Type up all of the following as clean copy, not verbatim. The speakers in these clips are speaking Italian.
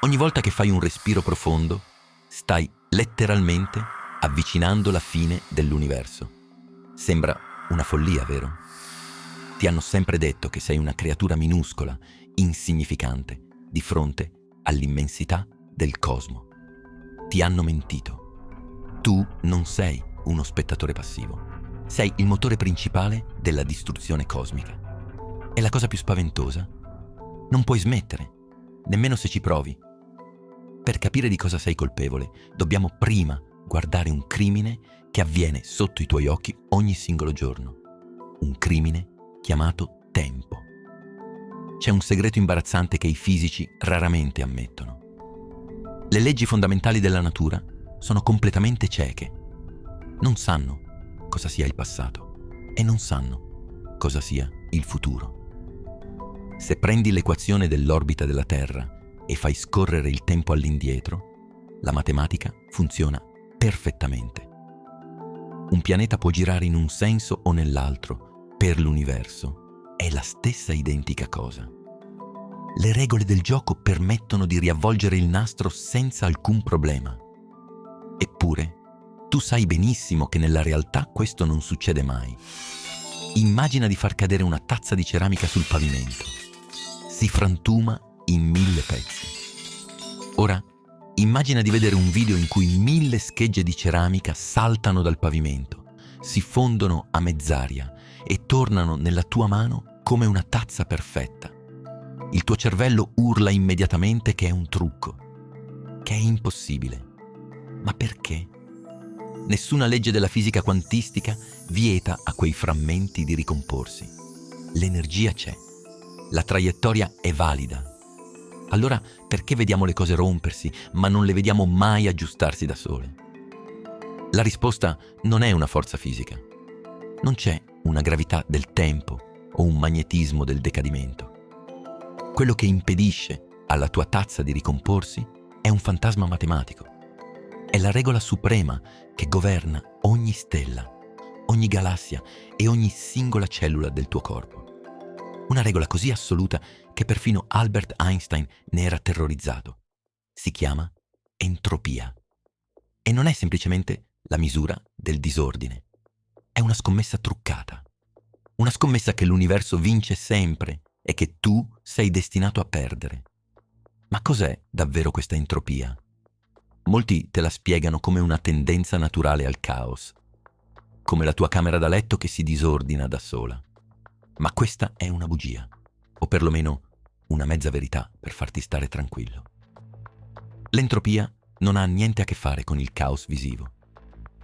Ogni volta che fai un respiro profondo, stai letteralmente avvicinando la fine dell'universo. Sembra una follia, vero? Ti hanno sempre detto che sei una creatura minuscola, insignificante, di fronte all'immensità del cosmo. Ti hanno mentito. Tu non sei uno spettatore passivo. Sei il motore principale della distruzione cosmica. E la cosa più spaventosa? Non puoi smettere, nemmeno se ci provi. Per capire di cosa sei colpevole, dobbiamo prima guardare un crimine che avviene sotto i tuoi occhi ogni singolo giorno. Un crimine chiamato tempo. C'è un segreto imbarazzante che i fisici raramente ammettono. Le leggi fondamentali della natura sono completamente cieche. Non sanno cosa sia il passato e non sanno cosa sia il futuro. Se prendi l'equazione dell'orbita della Terra e fai scorrere il tempo all'indietro, la matematica funziona perfettamente. Un pianeta può girare in un senso o nell'altro. Per l'universo è la stessa identica cosa. Le regole del gioco permettono di riavvolgere il nastro senza alcun problema. Eppure, tu sai benissimo che nella realtà questo non succede mai. Immagina di far cadere una tazza di ceramica sul pavimento. Si frantuma in 1000 pezzi. Ora, immagina di vedere un video in cui 1000 schegge di ceramica saltano dal pavimento, si fondono a mezz'aria e tornano nella tua mano come una tazza perfetta. Il tuo cervello urla immediatamente che è un trucco, che è impossibile. Ma perché? Nessuna legge della fisica quantistica vieta a quei frammenti di ricomporsi. L'energia c'è, la traiettoria è valida. Allora perché vediamo le cose rompersi, ma non le vediamo mai aggiustarsi da sole? La risposta non è una forza fisica. Non c'è una gravità del tempo o un magnetismo del decadimento. Quello che impedisce alla tua tazza di ricomporsi è un fantasma matematico. È la regola suprema che governa ogni stella, ogni galassia e ogni singola cellula del tuo corpo. Una regola così assoluta che perfino Albert Einstein ne era terrorizzato. Si chiama entropia. E non è semplicemente la misura del disordine. È una scommessa truccata. Una scommessa che l'universo vince sempre e che tu sei destinato a perdere. Ma cos'è davvero questa entropia? Molti te la spiegano come una tendenza naturale al caos, come la tua camera da letto che si disordina da sola. Ma questa è una bugia, o perlomeno una mezza verità per farti stare tranquillo. L'entropia non ha niente a che fare con il caos visivo.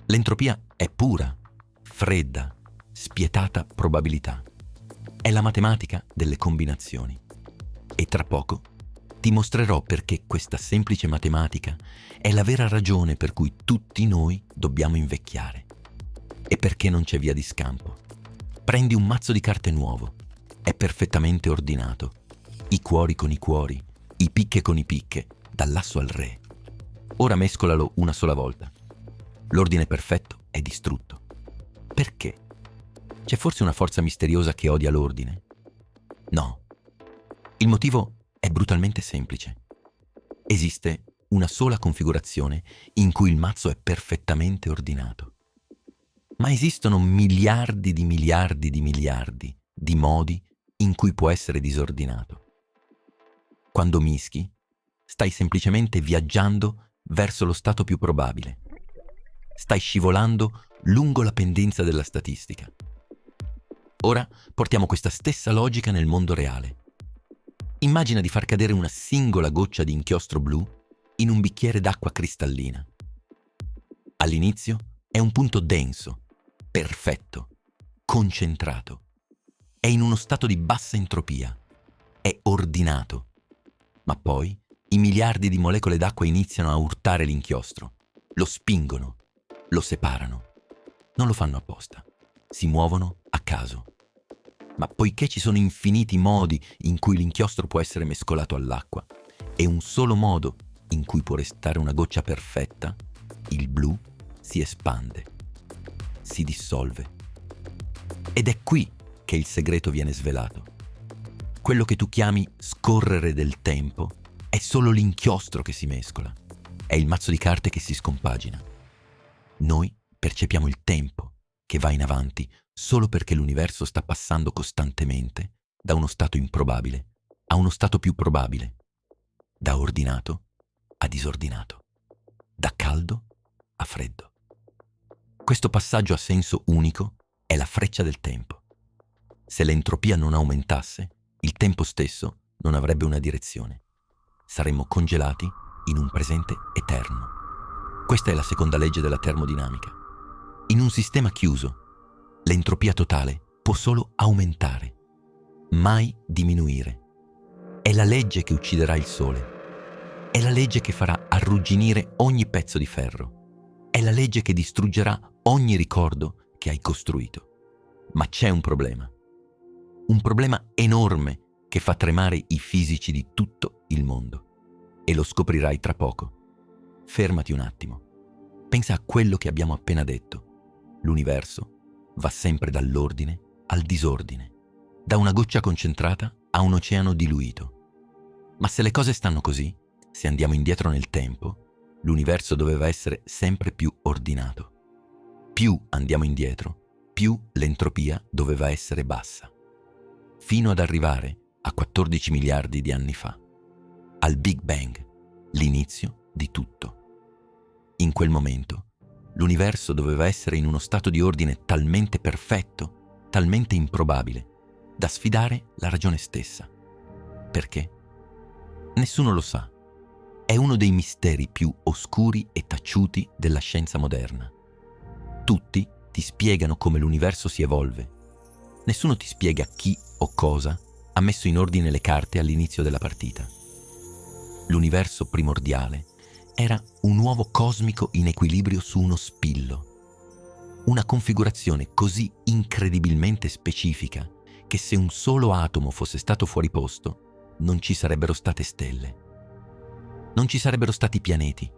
L'entropia è pura, fredda, spietata probabilità. È la matematica delle combinazioni. E tra poco ti mostrerò perché questa semplice matematica è la vera ragione per cui tutti noi dobbiamo invecchiare. E perché non c'è via di scampo. Prendi un mazzo di carte nuovo. È perfettamente ordinato. I cuori con i cuori, i picche con i picche, dall'asso al re. Ora mescolalo una sola volta. L'ordine perfetto è distrutto. Perché? C'è forse una forza misteriosa che odia l'ordine? No. Il motivo è brutalmente semplice. Esiste una sola configurazione in cui il mazzo è perfettamente ordinato. Ma esistono miliardi di miliardi di miliardi di modi in cui può essere disordinato. Quando mischi, stai semplicemente viaggiando verso lo stato più probabile. Stai scivolando lungo la pendenza della statistica. Ora portiamo questa stessa logica nel mondo reale. Immagina di far cadere una singola goccia di inchiostro blu in un bicchiere d'acqua cristallina. All'inizio è un punto denso, perfetto, concentrato. È in uno stato di bassa entropia. È ordinato. Ma poi i miliardi di molecole d'acqua iniziano a urtare l'inchiostro. Lo spingono, lo separano. Non lo fanno apposta. Si muovono a caso. Ma poiché ci sono infiniti modi in cui l'inchiostro può essere mescolato all'acqua e un solo modo in cui può restare una goccia perfetta, il blu si espande, si dissolve. Ed è qui che il segreto viene svelato. Quello che tu chiami scorrere del tempo È solo l'inchiostro che si mescola, è il mazzo di carte che si scompagina. Noi percepiamo il tempo che va in avanti solo perché l'universo sta passando costantemente da uno stato improbabile a uno stato più probabile, da ordinato a disordinato, da caldo a freddo. Questo passaggio a senso unico è la freccia del tempo. Se l'entropia non aumentasse, il tempo stesso non avrebbe una direzione. Saremmo congelati in un presente eterno. Questa è la seconda legge della termodinamica. In un sistema chiuso, l'entropia totale può solo aumentare, mai diminuire. È la legge che ucciderà il Sole. È la legge che farà arrugginire ogni pezzo di ferro. È la legge che distruggerà ogni ricordo che hai costruito. Ma c'è un problema enorme che fa tremare i fisici di tutto il mondo. E lo scoprirai tra poco. Fermati un attimo. Pensa a quello che abbiamo appena detto. L'universo va sempre dall'ordine al disordine, da una goccia concentrata a un oceano diluito. Ma se le cose stanno così, se andiamo indietro nel tempo, l'universo doveva essere sempre più ordinato. Più andiamo indietro, più l'entropia doveva essere bassa, fino ad arrivare a 14 miliardi di anni fa, al Big Bang, l'inizio di tutto. In quel momento, l'universo doveva essere in uno stato di ordine talmente perfetto, talmente improbabile, da sfidare la ragione stessa. Perché? Nessuno lo sa. È uno dei misteri più oscuri e taciuti della scienza moderna. Tutti ti spiegano come l'universo si evolve. Nessuno ti spiega chi o cosa ha messo in ordine le carte all'inizio della partita. L'universo primordiale era un uovo cosmico in equilibrio su uno spillo. Una configurazione così incredibilmente specifica che se un solo atomo fosse stato fuori posto, non ci sarebbero state stelle. Non ci sarebbero stati pianeti.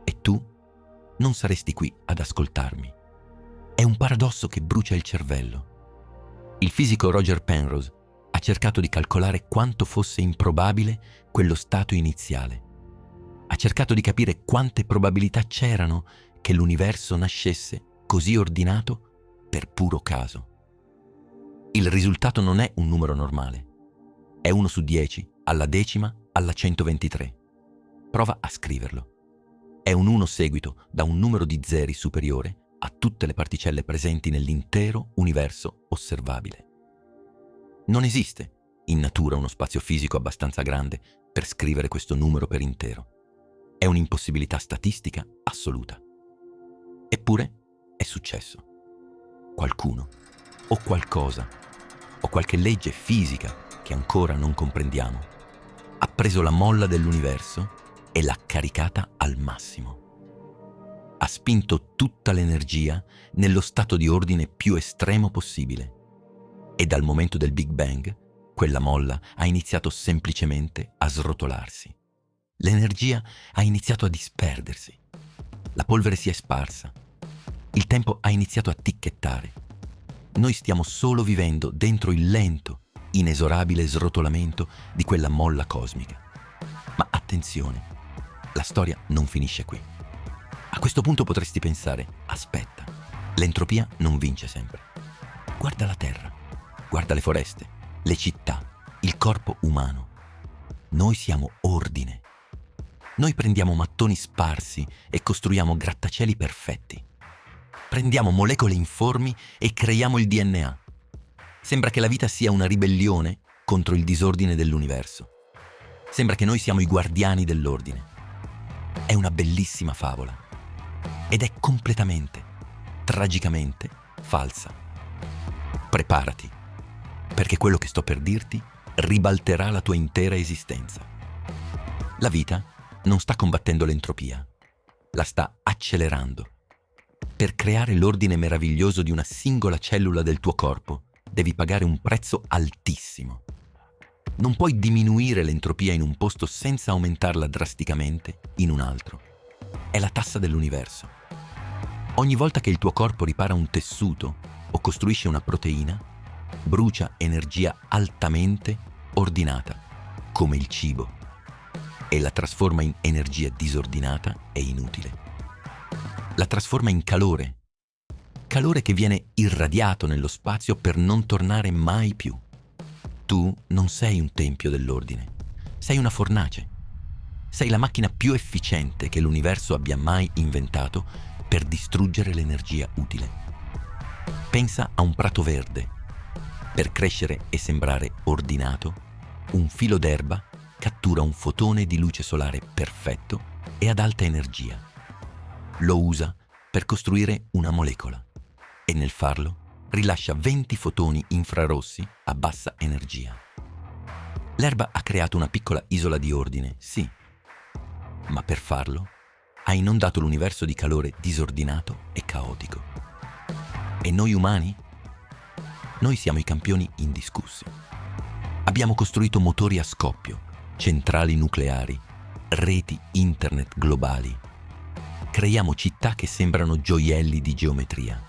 E tu non saresti qui ad ascoltarmi. È un paradosso che brucia il cervello. Il fisico Roger Penrose ha cercato di calcolare quanto fosse improbabile quello stato iniziale. Ha cercato di capire quante probabilità c'erano che l'universo nascesse così ordinato per puro caso. Il risultato non è un numero normale. È 1 su 10, alla decima, alla 123. Prova a scriverlo. È un 1 seguito da un numero di zeri superiore a tutte le particelle presenti nell'intero universo osservabile. Non esiste in natura uno spazio fisico abbastanza grande per scrivere questo numero per intero. È un'impossibilità statistica assoluta. Eppure è successo. Qualcuno, o qualcosa, o qualche legge fisica che ancora non comprendiamo, ha preso la molla dell'universo e l'ha caricata al massimo. Ha spinto tutta l'energia nello stato di ordine più estremo possibile. E dal momento del Big Bang, quella molla ha iniziato semplicemente a srotolarsi. L'energia ha iniziato a disperdersi. La polvere si è sparsa. Il tempo ha iniziato a ticchettare. Noi stiamo solo vivendo dentro il lento, inesorabile srotolamento di quella molla cosmica. Ma attenzione, la storia non finisce qui. A questo punto potresti pensare, aspetta, l'entropia non vince sempre. Guarda la Terra, guarda le foreste, le città, il corpo umano. Noi siamo ordine. Noi prendiamo mattoni sparsi e costruiamo grattacieli perfetti. Prendiamo molecole informi e creiamo il DNA. Sembra che la vita sia una ribellione contro il disordine dell'universo. Sembra che noi siamo i guardiani dell'ordine. È una bellissima favola. Ed è completamente, tragicamente, falsa. Preparati, perché quello che sto per dirti ribalterà la tua intera esistenza. La vita non sta combattendo l'entropia, la sta accelerando. Per creare l'ordine meraviglioso di una singola cellula del tuo corpo, devi pagare un prezzo altissimo. Non puoi diminuire l'entropia in un posto senza aumentarla drasticamente in un altro. È la tassa dell'universo. Ogni volta che il tuo corpo ripara un tessuto o costruisce una proteina, brucia energia altamente ordinata, come il cibo. e la trasforma in energia disordinata e inutile. La trasforma in calore, calore che viene irradiato nello spazio per non tornare mai più. Tu non sei un tempio dell'ordine, sei una fornace. Sei la macchina più efficiente che l'universo abbia mai inventato per distruggere l'energia utile. Pensa a un prato verde. Per crescere e sembrare ordinato, un filo d'erba cattura un fotone di luce solare perfetto e ad alta energia. Lo usa per costruire una molecola e nel farlo rilascia 20 fotoni infrarossi a bassa energia. L'erba ha creato una piccola isola di ordine, sì, ma per farlo ha inondato l'universo di calore disordinato e caotico. E noi umani? Noi siamo i campioni indiscussi. Abbiamo costruito motori a scoppio, centrali nucleari, reti internet globali. Creiamo città che sembrano gioielli di geometria.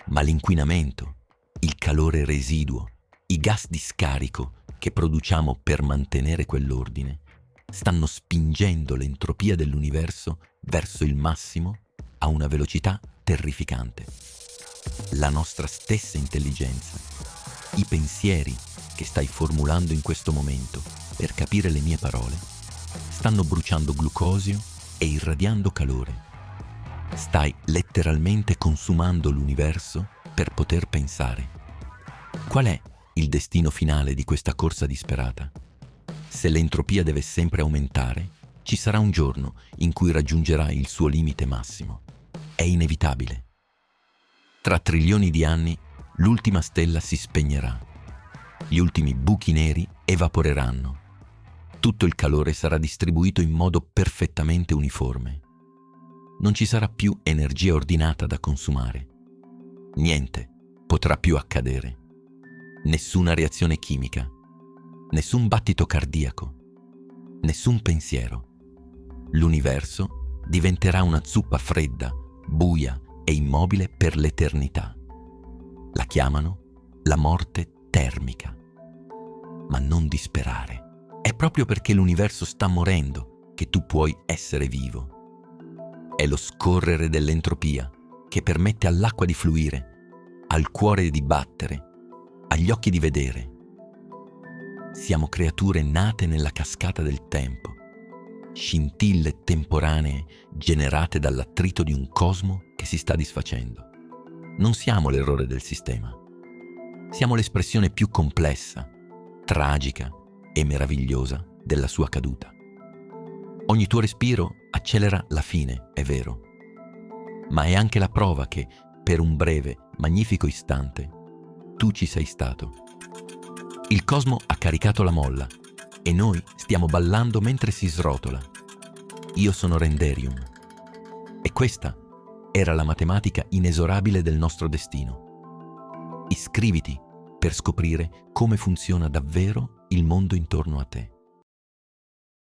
Ma l'inquinamento, il calore residuo, i gas di scarico che produciamo per mantenere quell'ordine, stanno spingendo l'entropia dell'universo verso il massimo a una velocità terrificante. La nostra stessa intelligenza, i pensieri che stai formulando in questo momento per capire le mie parole, stanno bruciando glucosio e irradiando calore. Stai letteralmente consumando l'universo per poter pensare. Qual è il destino finale di questa corsa disperata? Se l'entropia deve sempre aumentare, ci sarà un giorno in cui raggiungerà il suo limite massimo. È inevitabile. Tra trilioni di anni, l'ultima stella si spegnerà. Gli ultimi buchi neri evaporeranno. Tutto il calore sarà distribuito in modo perfettamente uniforme. Non ci sarà più energia ordinata da consumare. Niente potrà più accadere. Nessuna reazione chimica, nessun battito cardiaco, nessun pensiero. L'universo diventerà una zuppa fredda, buia e immobile per l'eternità. La chiamano la morte termica. Ma non disperare. È proprio perché l'universo sta morendo che tu puoi essere vivo. È lo scorrere dell'entropia che permette all'acqua di fluire, al cuore di battere, agli occhi di vedere. Siamo creature nate nella cascata del tempo, scintille temporanee generate dall'attrito di un cosmo che si sta disfacendo. Non siamo l'errore del sistema. Siamo l'espressione più complessa, tragica e meravigliosa della sua caduta. Ogni tuo respiro accelera la fine, è vero, ma è anche la prova che, per un breve, magnifico istante, tu ci sei stato. Il cosmo ha caricato la molla e noi stiamo ballando mentre si srotola. Io sono Renderium. E questa era la matematica inesorabile del nostro destino. Iscriviti per scoprire come funziona davvero il mondo intorno a te.